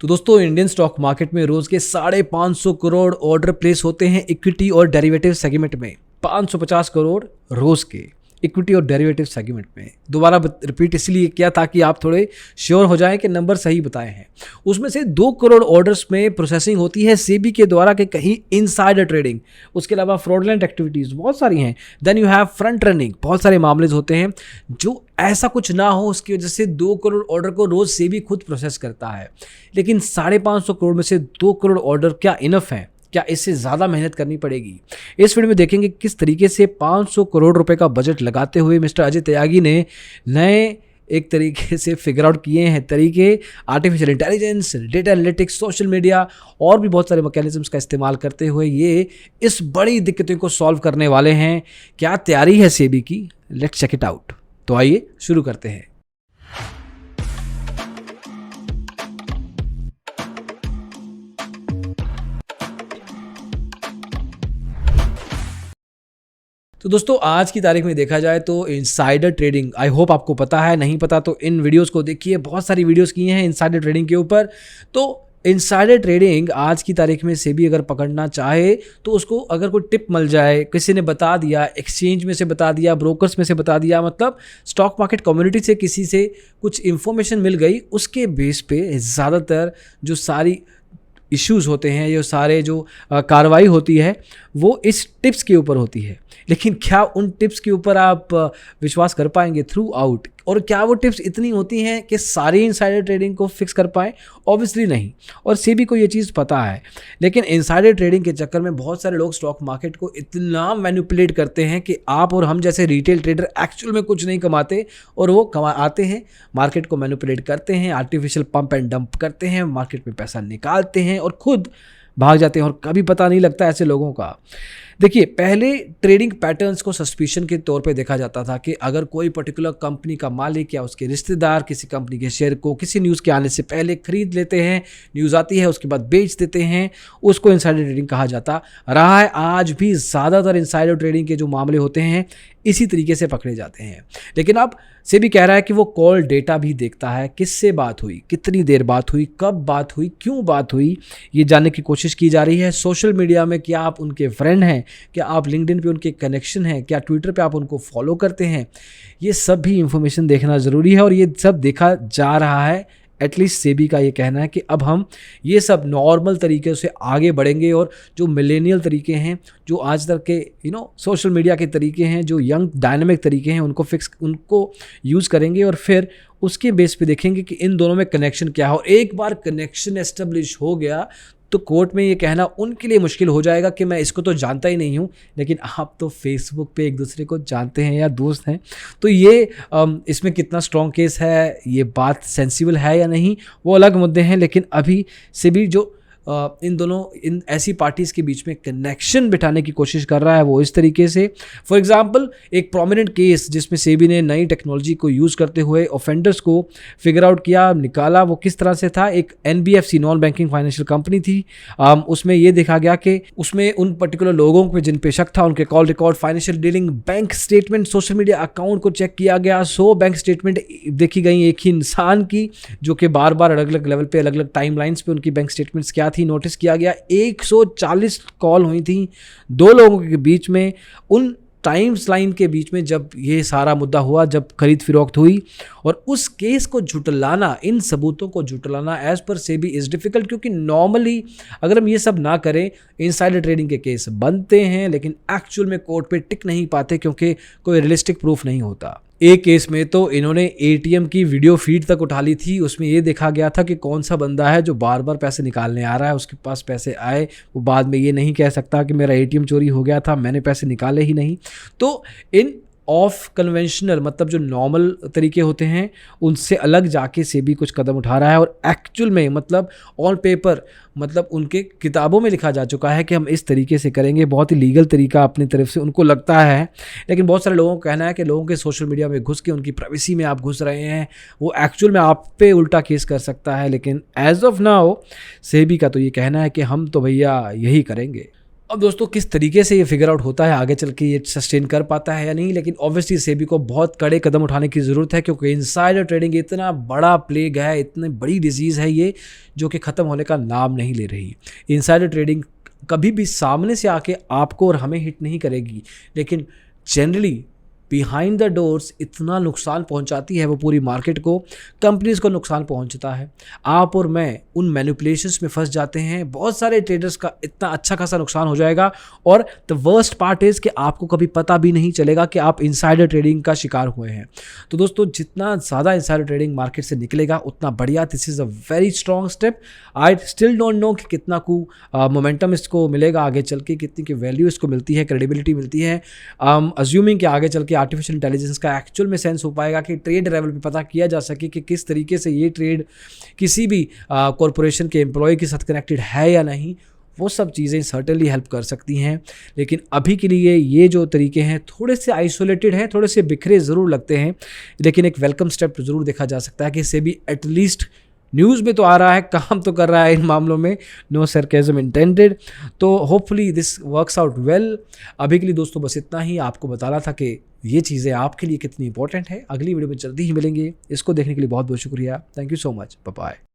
तो दोस्तों Indian stock market में रोज के 550 करोड़ ऑर्डर प्लेस होते हैं इक्विटी और डेरिवेटिव सेगमेंट में। 550 करोड़ रोज के इक्विटी और डेरिवेटिव सेगमेंट में। दोबारा रिपीट इसलिए किया ताकि आप थोड़े श्योर हो जाएं कि नंबर सही बताए हैं। उसमें से 2 करोड़ ऑर्डर्स में प्रोसेसिंग होती है सेबी के द्वारा कि कहीं इनसाइडर ट्रेडिंग, उसके अलावा फ्रॉडलेंट एक्टिविटीज़ बहुत सारी हैं। Then you have front running, बहुत सारे मामले होते हैं जो ऐसा कुछ ना हो उसकी वजह से 2 करोड़ ऑर्डर को रोज सेबी खुद प्रोसेस करता है। लेकिन 550 करोड़ में से 2 करोड़ ऑर्डर क्या इनफ है? क्या इससे ज़्यादा मेहनत करनी पड़ेगी? इस वीडियो में देखेंगे किस तरीके से 500 करोड़ रुपए का बजट लगाते हुए मिस्टर अजय त्यागी ने नए एक तरीके से फिगर आउट किए हैं तरीके, artificial intelligence, data analytics, social media और भी बहुत सारे मैकेनिज्म्स का इस्तेमाल करते हुए ये इस बड़ी दिक्कतों को सॉल्व करने वाले हैं। क्या तैयारी है सेबी की? Let's check it out. तो आइए शुरू करते हैं। तो दोस्तों आज की तारीख में देखा जाए तो इनसाइडर ट्रेडिंग, आई होप आपको पता है, नहीं पता तो इन वीडियोस को देखिए, बहुत सारी वीडियोस की हैं इनसाइडर ट्रेडिंग के ऊपर। तो इनसाइडर ट्रेडिंग आज की तारीख में सेबी अगर पकड़ना चाहे तो उसको अगर कोई टिप मिल जाए, किसी ने बता दिया, एक्सचेंज में से बता दिया, ब्रोकर्स में से बता दिया, मतलब स्टॉक मार्केट कम्युनिटी से किसी से कुछ इन्फॉर्मेशन मिल गई, उसके बेस पे ज़्यादातर जो सारी इश्यूज़ होते हैं, ये सारे जो कार्रवाई होती है वो इस टिप्स के ऊपर होती है। लेकिन क्या उन टिप्स के ऊपर आप विश्वास कर पाएंगे थ्रू आउट? और क्या वो टिप्स इतनी होती हैं कि सारी इनसाइडर ट्रेडिंग को फिक्स कर पाएँ? ऑब्वियसली नहीं, और सेबी को ये चीज़ पता है। लेकिन इनसाइडर ट्रेडिंग के चक्कर में बहुत सारे लोग स्टॉक मार्केट को इतना मैनिपुलेट करते हैं कि आप और हम जैसे रिटेल ट्रेडर एक्चुअल में कुछ नहीं कमाते और वो आते हैं, मार्केट को मैनिपुलेट करते हैं, आर्टिफिशियल पंप एंड डंप करते हैं, मार्केट में पैसा निकालते हैं और खुद भाग जाते हैं और कभी पता नहीं लगता ऐसे लोगों का। देखिए, पहले ट्रेडिंग पैटर्न्स को सस्पिशन के तौर पे देखा जाता था कि अगर कोई पर्टिकुलर कंपनी का मालिक या उसके रिश्तेदार किसी कंपनी के शेयर को किसी न्यूज़ के आने से पहले खरीद लेते हैं, न्यूज़ आती है उसके बाद बेच देते हैं, उसको इनसाइडर ट्रेडिंग कहा जाता रहा है। आज भी ज़्यादातर इनसाइडर ट्रेडिंग के जो मामले होते हैं इसी तरीके से पकड़े जाते हैं। लेकिन अब सेबी कह रहा है कि वो कॉल डेटा भी देखता है, किससे बात हुई, कितनी देर बात हुई, कब बात हुई, क्यों बात हुई, ये जानने की कोशिश की जा रही है। सोशल मीडिया में क्या आप उनके फ्रेंड हैं, क्या आप लिंक्डइन पे उनके कनेक्शन हैं, क्या ट्विटर पे आप उनको फॉलो करते हैं, ये सब भी इंफॉर्मेशन देखना ज़रूरी है और ये सब देखा जा रहा है। एटलीस्ट सेबी का ये कहना है कि अब हम ये सब नॉर्मल तरीके से आगे बढ़ेंगे और जो मिलेनियल तरीके हैं, जो आज तक के सोशल मीडिया के तरीके हैं, जो यंग डायनामिक तरीके हैं, उनको यूज़ करेंगे और फिर उसके बेस पे देखेंगे कि इन दोनों में कनेक्शन क्या है। और एक बार कनेक्शन एस्टेब्लिश हो गया तो कोर्ट में ये कहना उनके लिए मुश्किल हो जाएगा कि मैं इसको तो जानता ही नहीं हूँ, लेकिन आप तो फेसबुक पे एक दूसरे को जानते हैं या दोस्त हैं। तो ये इसमें कितना स्ट्रॉन्ग केस है, ये बात सेंसिबल है या नहीं, वो अलग मुद्दे हैं। लेकिन अभी से भी जो इन ऐसी पार्टीज़ के बीच में कनेक्शन बिठाने की कोशिश कर रहा है वो इस तरीके से। फॉर एग्जांपल, एक प्रोमिनेंट केस जिसमें सेबी ने नई टेक्नोलॉजी को यूज़ करते हुए ऑफेंडर्स को फिगर आउट किया, निकाला, वो किस तरह से था। एक NBFC, non banking financial company थी। उसमें ये देखा गया कि उसमें उन पर्टिकुलर लोगों पे जिन पे शक था, उनके call record, financial dealing, bank statement, social media account को चेक किया गया। 100 बैंक स्टेटमेंट देखी गई एक ही इंसान की, जो कि बार बार अलग अलग लेवल पे, अलग अलग टाइम लाइन्स पे उनकी बैंक स्टेटमेंट्स क्या थी नोटिस किया गया। 140 कॉल हुई थी 2 लोगों के बीच में, उन टाइम्स लाइन के बीच में, जब ये सारा मुद्दा हुआ, जब खरीद फिरोख्त हुई। और उस केस को झुटलाना, इन सबूतों को झुटलाना as per SEBI is difficult, क्योंकि नॉर्मली अगर हम ये सब ना करें, इनसाइडर ट्रेडिंग के केस बनते हैं लेकिन एक्चुअल में कोर्ट पे टिक नहीं पाते क्योंकि कोई रियलिस्टिक प्रूफ नहीं होता। एक केस में तो इन्होंने ATM की वीडियो फीड तक उठा ली थी। उसमें ये देखा गया था कि कौन सा बंदा है जो बार बार पैसे निकालने आ रहा है, उसके पास पैसे आए, वो बाद में ये नहीं कह सकता कि मेरा ATM चोरी हो गया था, मैंने पैसे निकाले ही नहीं। तो इन ऑफ कन्वेंशनल, मतलब जो नॉर्मल तरीके होते हैं, उनसे अलग जाके सेबी कुछ कदम उठा रहा है और एक्चुअल में, मतलब ऑन पेपर, मतलब उनके किताबों में लिखा जा चुका है कि हम इस तरीके से करेंगे। बहुत ही लीगल तरीका अपनी तरफ से उनको लगता है। लेकिन बहुत सारे लोगों का कहना है कि लोगों के सोशल मीडिया में घुस के उनकी प्राइवेसी में आप घुस रहे हैं, वो एक्चुअल में आप पे उल्टा केस कर सकता है। लेकिन एज ऑफ नाउ सेबी का तो ये कहना है कि हम तो भैया यही करेंगे। अब दोस्तों किस तरीके से ये फिगर आउट होता है, आगे चल के ये सस्टेन कर पाता है या नहीं, लेकिन ऑब्वियसली सेबी को बहुत कड़े कदम उठाने की ज़रूरत है, क्योंकि इनसाइडर ट्रेडिंग इतना बड़ा प्लेग है, इतनी बड़ी डिजीज़ है ये, जो कि ख़त्म होने का नाम नहीं ले रही। इनसाइडर ट्रेडिंग कभी भी सामने से आके आपको और हमें हिट नहीं करेगी, लेकिन जनरली बिहाइंड द डोर्स इतना नुकसान पहुंचाती है वो पूरी मार्केट को, कंपनीज को नुकसान पहुंचता है। आप और मैं उन मैनिपुलेशंस में फंस जाते हैं, बहुत सारे ट्रेडर्स का इतना अच्छा खासा नुकसान हो जाएगा, और द वर्स्ट पार्ट इज़ कि आपको कभी पता भी नहीं चलेगा कि आप इनसाइडर ट्रेडिंग का शिकार हुए हैं। तो दोस्तों जितना ज़्यादा इनसाइडर ट्रेडिंग मार्केट से निकलेगा उतना बढ़िया। This is a very strong step. I still don't know कि कितना मोमेंटम इसको मिलेगा आगे चल के, कितनी की वैल्यू इसको मिलती है, क्रेडिबिलिटी मिलती है। अज्यूमिंग कि आगे चल के आर्टिफिशियल इंटेलिजेंस का एक्चुअल में सेंस हो पाएगा कि ट्रेड लेवल पे पता किया जा सके कि किस तरीके से ये ट्रेड किसी भी कॉरपोरेशन के एम्प्लॉय के साथ कनेक्टेड है या नहीं, वो सब चीज़ें सर्टेनली हेल्प कर सकती हैं। लेकिन अभी के लिए ये जो तरीके हैं थोड़े से आइसोलेटेड हैं, थोड़े से बिखरे ज़रूर लगते हैं, लेकिन एक वेलकम स्टेप ज़रूर देखा जा सकता है कि इससे भी एटलीस्ट न्यूज़ में तो आ रहा है, काम तो कर रहा है इन मामलों में। No sarcasm intended. तो hopefully this works out well. अभी के लिए दोस्तों बस इतना ही, आपको बताना था कि ये चीज़ें आपके लिए कितनी इंपॉर्टेंट है। अगली वीडियो में जल्दी ही मिलेंगे। इसको देखने के लिए बहुत बहुत शुक्रिया। Thank you so much. Bye bye.